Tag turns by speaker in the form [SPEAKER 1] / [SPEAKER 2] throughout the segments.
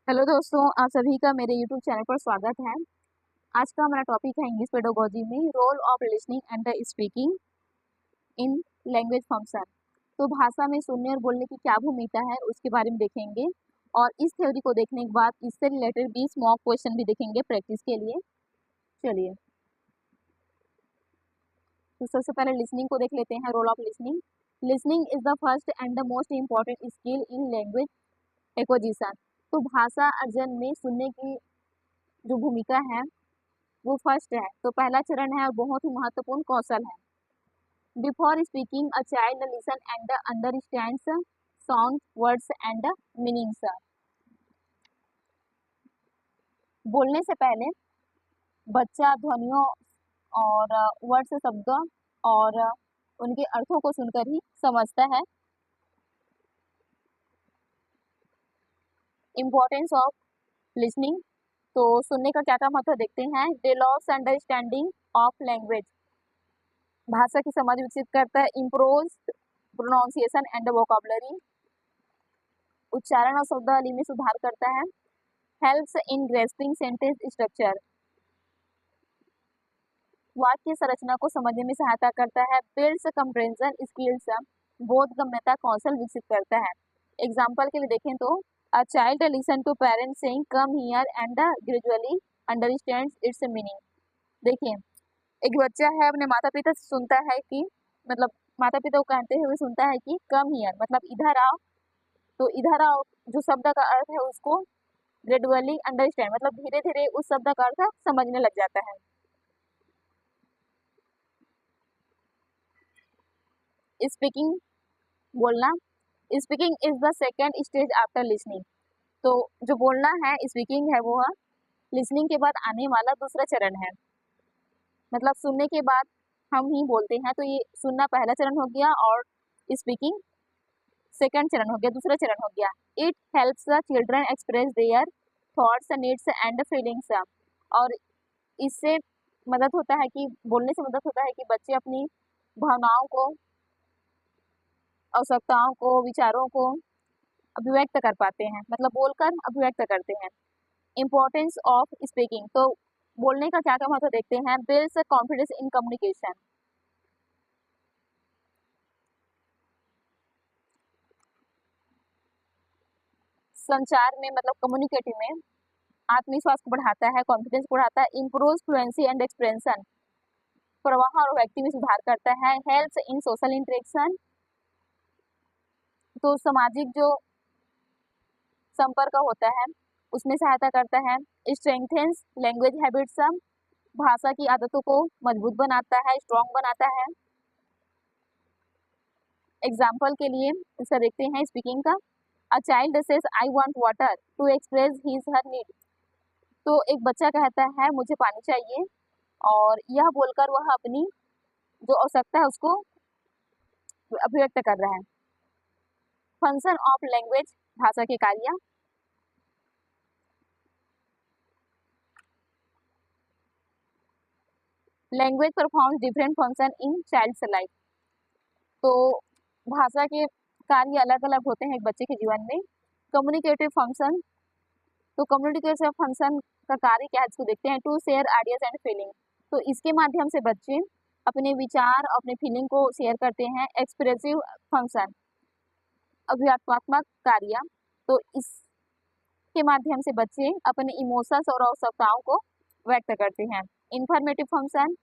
[SPEAKER 1] Hello दोस्तों, आप सभी का मेरे यूट्यूब चैनल पर स्वागत है। आज का हमारा टॉपिक है इंग्लिश पेडागोजी में role of listening and speaking in language function. तो भाषा में सुनने और बोलने की क्या भूमिका है उसके बारे में देखेंगे और इस थ्योरी को देखने के बाद इससे रिलेटेड 20 मॉक क्वेश्चन भी देखेंगे प्रैक्टिस के लिए। चलिए, तो सबसे पहले लिसनिंग को देख लेते हैं। Role of listening. Listening is the first and the most important skill in language acquisition. तो भाषा अर्जन में सुनने की जो भूमिका है वो फर्स्ट है, तो पहला चरण है और बहुत ही महत्वपूर्ण कौशल है। Before speaking a child listen and understands sound words and meanings. बोलने से पहले बच्चा ध्वनियों और वर्ड्स शब्द और उनके अर्थों को सुनकर ही समझता है। Importance of listening. तो सुनने का क्या क्या महत्व देखते हैं। Develops understanding of language. भाषा की समझ विकसित करता है। Improves pronunciation and vocabulary. उच्चारण और शब्दावली में सुधार करता है। Helps in grasping sentence structure. वाक्य संरचना को समझने में सहायता करता है। Builds compression skills. बोधगम्यता कौशल विकसित करता है। एग्जाम्पल के लिए देखें तो a child listen to parents saying come here and gradually understands its meaning. देखिए, एक बच्चा है अपने माता पिता से सुनता है कि मतलब माता पिता को कहते हुए सुनता है कि कम हियर मतलब इधर आओ। तो इधर आओ जो शब्द का अर्थ है उसको ग्रेजुअली अंडरस्टैंड मतलब धीरे धीरे उस शब्द का अर्थ समझने लग जाता है। स्पीकिंग बोलना। Speaking is the second stage after listening. तो जो बोलना है स्पीकिंग है वो लिसनिंग के बाद आने वाला दूसरा चरण है। मतलब सुनने के बाद हम ही बोलते हैं, तो ये सुनना पहला चरण हो गया और स्पीकिंग सेकंड चरण हो गया, दूसरा चरण हो गया। It helps the children express their thoughts needs and feelings. और इससे मदद होता है कि बोलने से मदद होता है कि बच्चे अपनी भावनाओं को, आवश्यकताओं को, विचारों को अभिव्यक्त कर पाते हैं, मतलब बोलकर अभिव्यक्त करते हैं। Importance of speaking. तो बोलने का क्या क्या महत्व देखते हैं। Builds confidence in communication. संचार में मतलब कम्युनिकेटिव में आत्मविश्वास को बढ़ाता है, कॉन्फिडेंस को बढ़ाता है। Improves fluency and expression. प्रवाह और व्यक्ति में सुधार करता है। Helps in social interaction. तो सामाजिक जो संपर्क होता है उसमें सहायता करता है। Strengthens language habits. भाषा की आदतों को मजबूत बनाता है, स्ट्रॉन्ग बनाता है। एग्जाम्पल के लिए इसका देखते हैं स्पीकिंग का। A child says I want water to express his her need. तो एक बच्चा कहता है मुझे पानी चाहिए और यह बोलकर वह अपनी जो आवश्यकता है उसको अभिव्यक्त कर रहा है। Function of language. भाषा के कार्य। Language performs different function in child's life. तो भाषा के कार्य अलग अलग होते हैं एक बच्चे के जीवन में। Communicative function. तो कम्युनिकेशन फंक्शन का कार्य क्या है इसको देखते हैं। To share ideas and feeling. तो इसके माध्यम से बच्चे अपने विचार अपने फीलिंग को शेयर करते हैं। एक्सप्रेसिव फंक्शन अभिव्यक्तात्मक कार्य। तो इसके माध्यम से बच्चे अपने इमोशंस और आवश्यकताओं को व्यक्त करते हैं। Informative function.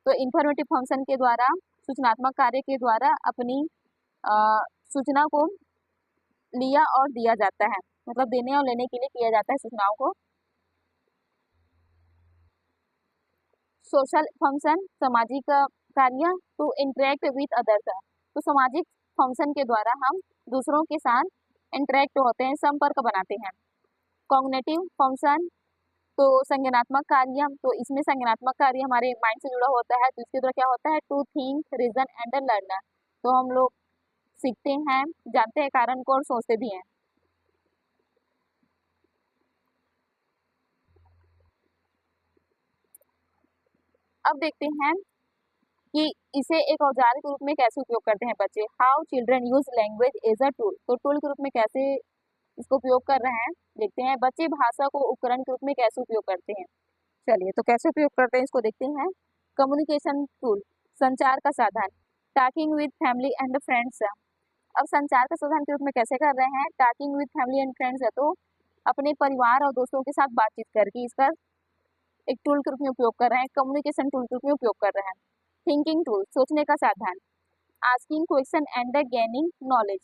[SPEAKER 1] तो इंफॉर्मेटिव फंक्शन के द्वारा सूचनात्मक कार्य के द्वारा अपनी सूचना को लिया और दिया जाता है, मतलब देने और लेने के लिए किया जाता है सूचनाओं को। सोशल फंक्शन सामाजिक कार्य। To interact with others. तो सामाजिक फंक्शन के द्वारा हम दूसरों के साथ इंटरेक्ट होते हैं, संपर्क बनाते हैं। Cognitive function. तो संज्ञानात्मक कार्य। तो इसमें संज्ञानात्मक कार्य हमारे माइंड से जुड़ा होता है, तो इसके द्वारा क्या होता है। To think reason and learn. तो हम लोग सीखते हैं, जानते हैं कारण को और सोचते भी हैं। अब देखते हैं कि इसे एक औजार के रूप में कैसे उपयोग करते हैं बच्चे। How children use language as a tool. तो टूल के रूप में कैसे इसको उपयोग कर रहे हैं। देखते हैं बच्चे भाषा को उपकरण के रूप में कैसे उपयोग करते हैं। चलिए तो कैसे उपयोग करते हैं इसको देखते हैं। कम्युनिकेशन टूल, संचार का साधन, talking with family and friends. अब संचार का साधन के रूप में कैसे कर रहे हैं, talking with family and friends है तो अपने परिवार और दोस्तों के साथ बातचीत करके इसका एक टूल के रूप में उपयोग कर रहे हैं, कम्युनिकेशन टूल के रूप में उपयोग कर रहे हैं। थिंकिंग टूल, सोचने का साधन, asking question and gaining knowledge.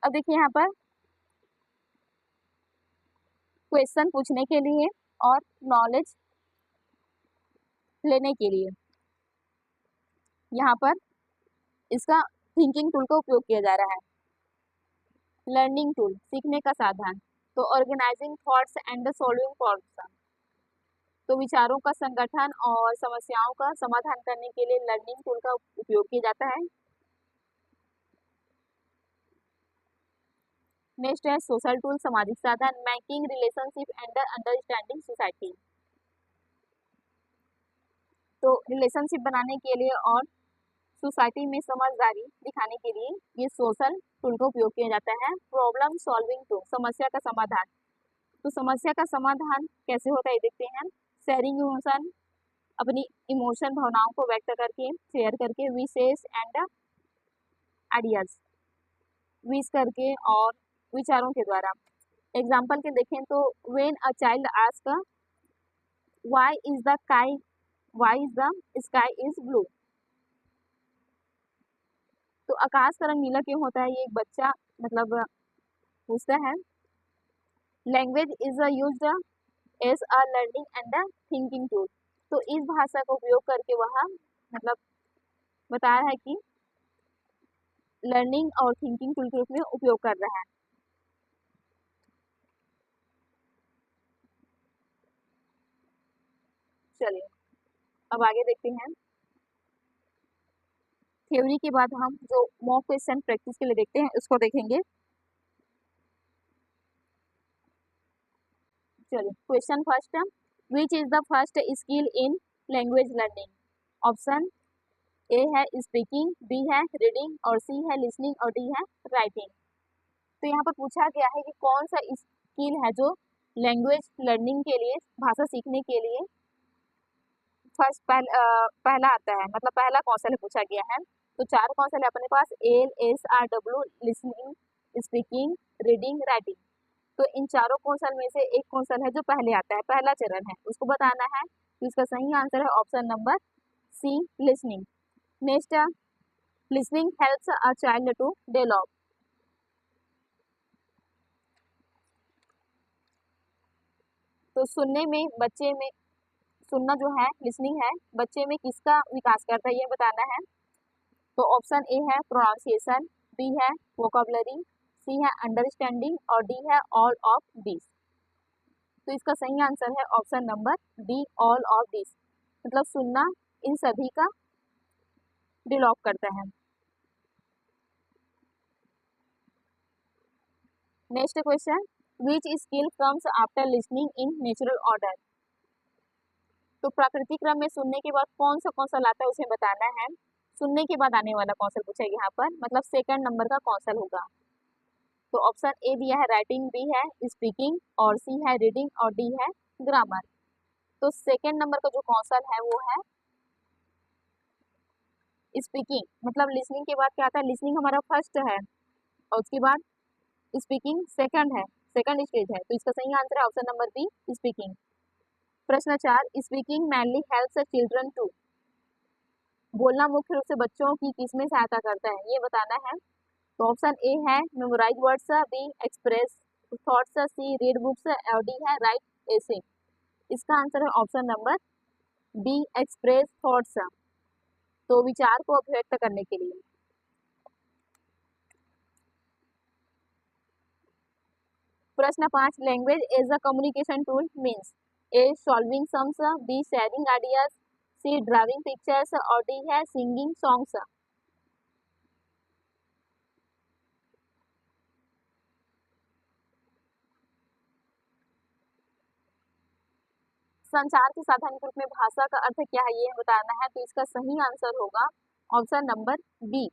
[SPEAKER 1] अब देखिए यहाँ पर क्वेश्चन पूछने के लिए और नॉलेज लेने के लिए यहाँ पर इसका थिंकिंग टूल का उपयोग किया जा रहा है। लर्निंग टूल, सीखने का साधन, तो organising thoughts and solving problems, तो विचारों का संगठन और समस्याओं का समाधान करने के लिए लर्निंग टूल का उपयोग किया जाता है। नेक्स्ट है सोशल टूल, सामाजिक साधन, making relationship and understanding society, तो रिलेशनशिप बनाने के लिए और सोसाइटी में समझदारी दिखाने के लिए ये सोशल टूल का उपयोग किया जाता है। प्रॉब्लम सॉल्विंग टूल, समस्या का समाधान, तो समस्या का समाधान कैसे होता है ये देखते हैं। शेयरिंग इमोशन, अपनी इमोशन भावनाओं को व्यक्त करके, शेयर करके, विशेष एंड आइडियाज, विश करके और विचारों के द्वारा। एग्जाम्पल के देखें तो when a child ask why is the sky is blue, तो आकाश का रंग नीला क्यों होता है, ये एक बच्चा मतलब पूछता है। Language is used as a learning and thinking tool, तो इस भाषा का उपयोग करके वह मतलब बताया है कि लर्निंग और थिंकिंग टूल के रूप में उपयोग कर रहा है। चलिए अब आगे देखते हैं। थ्योरी के बाद हम जो मॉक क्वेश्चन प्रैक्टिस के लिए देखते हैं उसको देखेंगे। चलिए question first, which is the first skill in language learning. Option A है स्पीकिंग, बी है रीडिंग और सी है लिसनिंग और डी है राइटिंग। तो यहाँ पर पूछा गया है कि कौन सा स्किल है जो लैंग्वेज लर्निंग के लिए, भाषा सीखने के लिए फर्स्ट पहला आता है, मतलब पहला कौशल पूछा गया है। तो चार कौशल है अपने पास, L S R W, listening, speaking, reading, writing. तो इन चारों कौशल में से एक कौशल है जो पहले आता है, पहला चरण है, उसको बताना है। तो इसका सही आंसर है option number C, listening. Next, listening helps a child to develop, तो सुनने में बच्चे में, सुनना जो है लिसनिंग है, बच्चे में किसका विकास करता है ये बताना है। तो ऑप्शन ए है प्रोनाउंसिएशन, बी है वोकैबुलरी, सी है अंडरस्टैंडिंग और डी है ऑल ऑफ दिस। तो इसका सही आंसर है option number D, all of this, मतलब सुनना इन सभी का डेवलप करता है। Next question, which skill comes after listening in natural order, तो प्राकृतिक क्रम में सुनने के बाद कौन सा कौशल आता है उसे बताना है। सुनने के बाद आने वाला कौशल पूछा है यहाँ पर, मतलब सेकंड नंबर का कौशल होगा। तो ऑप्शन ए दिया है राइटिंग, बी है स्पीकिंग और सी है रीडिंग और डी है ग्रामर। तो सेकंड नंबर का जो कौशल है वो है स्पीकिंग, मतलब लिसनिंग के बाद क्या आता है, लिसनिंग हमारा फर्स्ट है और उसके बाद स्पीकिंग सेकंड है, सेकंड स्टेज है। तो इसका सही आंसर है ऑप्शन नंबर बी, स्पीकिंग। प्रश्न 4, speaking mainly helps children to, बोलना मुख्य रूप से बच्चों की किसमें सहायता करता है ये बताना है। तो ऑप्शन ए है memorise words, B express thoughts, C read books और डी है राइट एसे। इसका आंसर है option number B, express thoughts, तो विचार को अभिव्यक्त करने के लिए। प्रश्न 5, language as a communication tool means, A solving sums, B sharing ideas, C driving pictures और डी है सिंगिंग सॉन्ग्स। संचार के साधन के रूप में भाषा का अर्थ क्या है ये बताना है। तो इसका सही आंसर होगा ऑप्शन नंबर बी।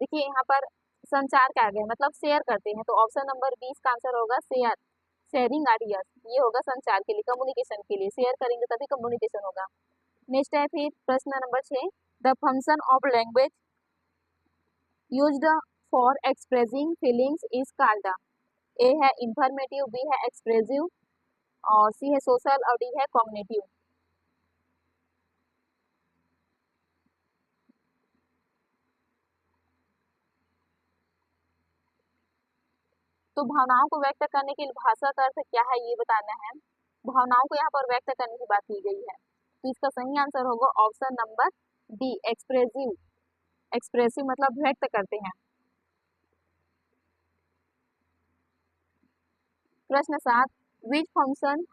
[SPEAKER 1] देखिए यहाँ पर संचार क्या है, मतलब शेयर करते हैं, तो ऑप्शन नंबर 20 का आंसर होगा शेयर, शेयरिंग आइडियाज, ये होगा संचार के लिए, कम्युनिकेशन के लिए, शेयर करेंगे तभी कम्युनिकेशन होगा। नेक्स्ट है फिर प्रश्न number 6, the function of language used for expressing feelings is called. A है इंफॉर्मेटिव, बी है एक्सप्रेसिव, और सी है सोशल, और डी है कॉग्निटिव। तो भावनाओं को व्यक्त करने के लिए भाषा का अर्थ क्या है ये बताना है। भावनाओं को यहाँ पर व्यक्त करने की बात की गई है, तो इसका सही आंसर होगा option number D, expressive. Expressive मतलब व्यक्त करते हैं। प्रश्न 7, विच function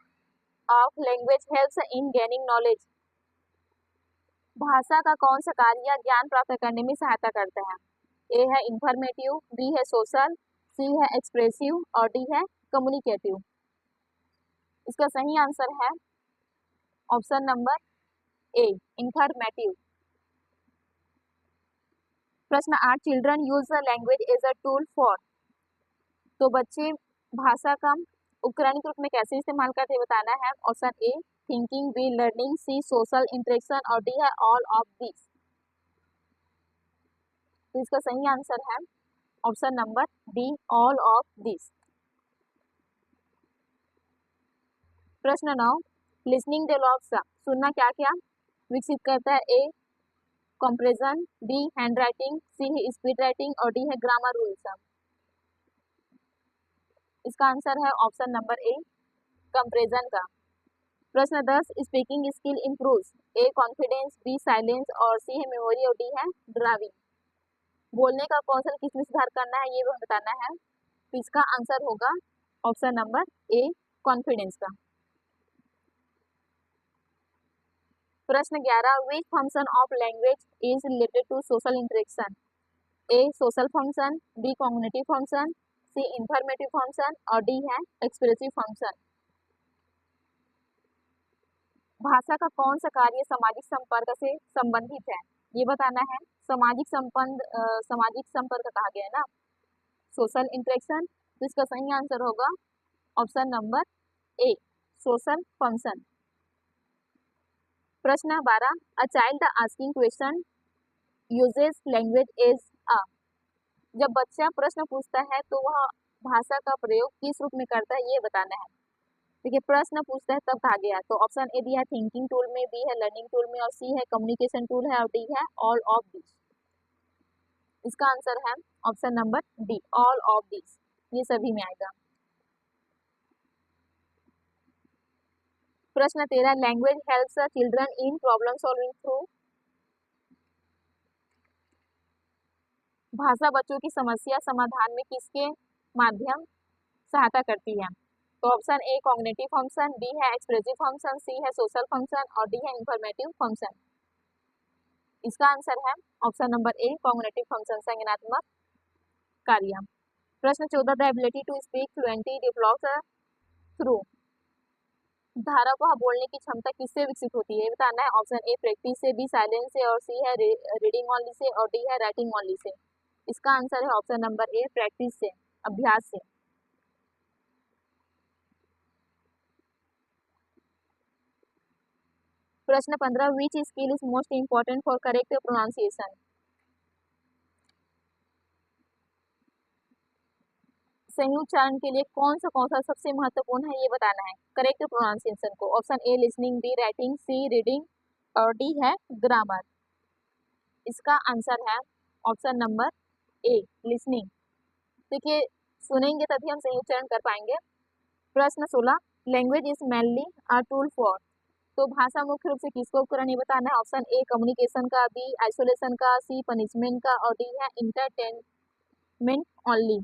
[SPEAKER 1] of language helps in gaining knowledge. भाषा का कौन सा कार्य ज्ञान प्राप्त करने में सहायता करता है। ए है इंफॉर्मेटिव, बी है सोशल, सी है एक्सप्रेसिव, और डी है कम्युनिकेटिव। इसका सही आंसर है ऑप्शन नंबर ए, इंफॉर्मेटिव। प्रश्न 8, children use the language as a tool for. तो बच्चे भाषा का उपकरण के रूप में कैसे इस्तेमाल करते हैं बताना है। Option A thinking, B learning, C social interaction, और डी है ऑल ऑफ दिस। तो इसका सही आंसर है option number D, all of this. प्रश्न 9, लिसनिंग डेवलप्स, सुनना क्या क्या विकसित करता है। ए कंप्रेजन, बी हैंड राइटिंग, सी है स्पीड राइटिंग, और डी है ग्रामर रूल्स। इसका आंसर है ऑप्शन नंबर ए, कंप्रेजन का। प्रश्न 10, स्पीकिंग स्किल इम्प्रूव्स। ए कॉन्फिडेंस, बी साइलेंस, और सी है मेमोरी, और डी है ड्राइविंग। बोलने का कौशल किस में सुधार करना है ये भी बताना है, तो इसका आंसर होगा ऑप्शन नंबर ए, कॉन्फिडेंस का। प्रश्न 11, which function of language is related to social interaction. A social function, B cognitive function, C informative function, और डी है एक्सप्रेसिव फंक्शन। भाषा का कौन सा कार्य सामाजिक संपर्क से संबंधित है ये बताना है। सामाजिक संपर्क कहा गया है ना, सोशल इंटरेक्शन, तो इसका सही आंसर होगा option number A, social function. प्रश्न 12, a child asking question uses language as a. जब बच्चा प्रश्न पूछता है तो वह भाषा का प्रयोग किस रूप में करता है ये बताना है। देखिए प्रश्न पूछता है तब कहा गया, तो ऑप्शन ए दिया है थिंकिंग टूल में, बी है लर्निंग टूल में, और सी है कम्युनिकेशन टूल है, और डी है ऑल ऑफ दिस। इसका आंसर है option number D, all of this, ये सभी में आएगा। प्रश्न 13, language helps children in problem solving through. भाषा बच्चों की समस्या समाधान में किसके माध्यम सहायता करती है। तो option A cognitive function, B है एक्सप्रेसिव फंक्शन, सी है सोशल फंक्शन, और डी है इंफॉर्मेटिव फंक्शन। इसका आंसर है option number A, cognitive function, संज्ञानात्मक कार्य। प्रश्न 14, the ability to speak fluently develops through. धारावाह बोलने की क्षमता किससे विकसित होती है बताना है। ऑप्शन ए प्रैक्टिस से, बी साइलेंस से, और सी है रीडिंग ओनली से, और डी है राइटिंग ओनली से। इसका आंसर है ऑप्शन नंबर ए, प्रैक्टिस से, अभ्यास से। प्रश्न 15, which skill is most important for correct pronunciation. सही उच्चारण के लिए कौन सा कौशल सबसे महत्वपूर्ण है ये बताना है, करेक्ट प्रोनाउंसिएशन को। Option A listening, B writing, C reading, और डी है ग्रामर। इसका आंसर है ऑप्शन नंबर ए, लिसनिंग। देखिए सुनेंगे तभी हम सही उच्चारण कर पाएंगे। प्रश्न 16, language is mainly a tool for. तो भाषा मुख्य रूप से किसको उपकरण ये बताना है। ऑप्शन ए कम्युनिकेशन का, बी आइसोलेशन का, सी पनिशमेंट का, और डी है इंटरटेनमेंट ओनली।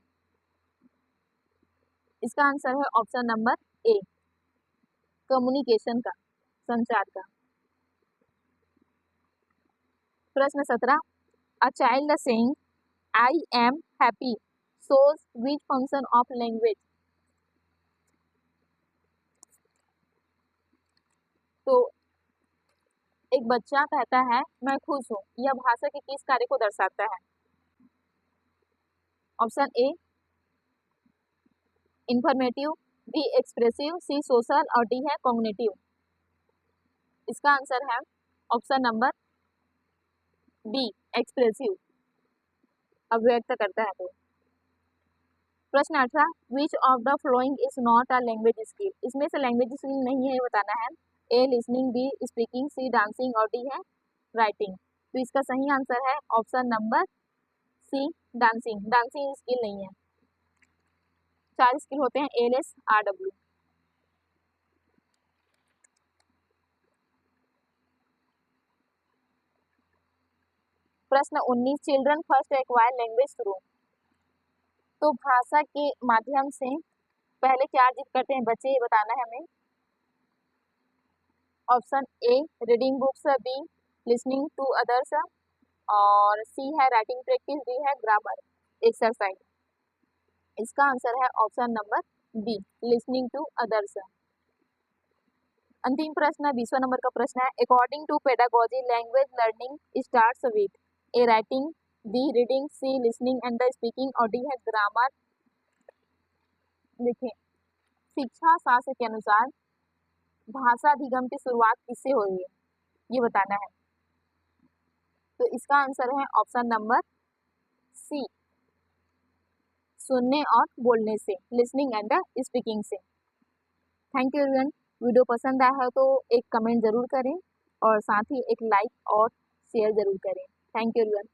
[SPEAKER 1] इसका आंसर है ऑप्शन नंबर ए, कम्युनिकेशन का, संचार का। प्रश्न 17, a child saying I am happy shows which function of language। तो एक बच्चा कहता है मैं खुश हूँ, यह भाषा के किस कार्य को दर्शाता है। Option A informative, B expressive, C social और डी है कॉग्निटिव। इसका आंसर है ऑप्शन नंबर बी एक्सप्रेसिव, अभिव्यक्त करता है। तो प्रश्न 18, which of the following is not a language skill. इसमें से लैंग्वेज स्किल नहीं है ये बताना है। A listening, B speaking, C dancing और डी है राइटिंग। तो इसका सही आंसर है option number C dancing. Dancing skill नहीं है। 4 स्किल होते हैं ALS RW। प्रश्न 19, children first acquire language through. तो भाषा के माध्यम से पहले क्या अर्जित करते हैं बच्चे, ये बताना है हमें। Option A reading books, B listening to others और सी है राइटिंग प्रैक्टिस, डी है ग्रामर एक्सरसाइज। इसका आंसर है option number B listening to others. अंतिम प्रश्न 20वां नंबर का प्रश्न है, according to pedagogy language learning starts with A writing, B reading, C listening and the speaking और डी है ग्रामर। देखिए, शिक्षा शास्त्र के अनुसार भाषा अधिगम की शुरुआत किससे हो रही है ये बताना है। तो इसका आंसर है ऑप्शन नंबर सी सुनने और बोलने से, लिसनिंग एंड स्पीकिंग से। Thank you everyone. वीडियो पसंद आया हो तो एक कमेंट जरूर करें और साथ ही एक लाइक और शेयर जरूर करें। Thank you everyone.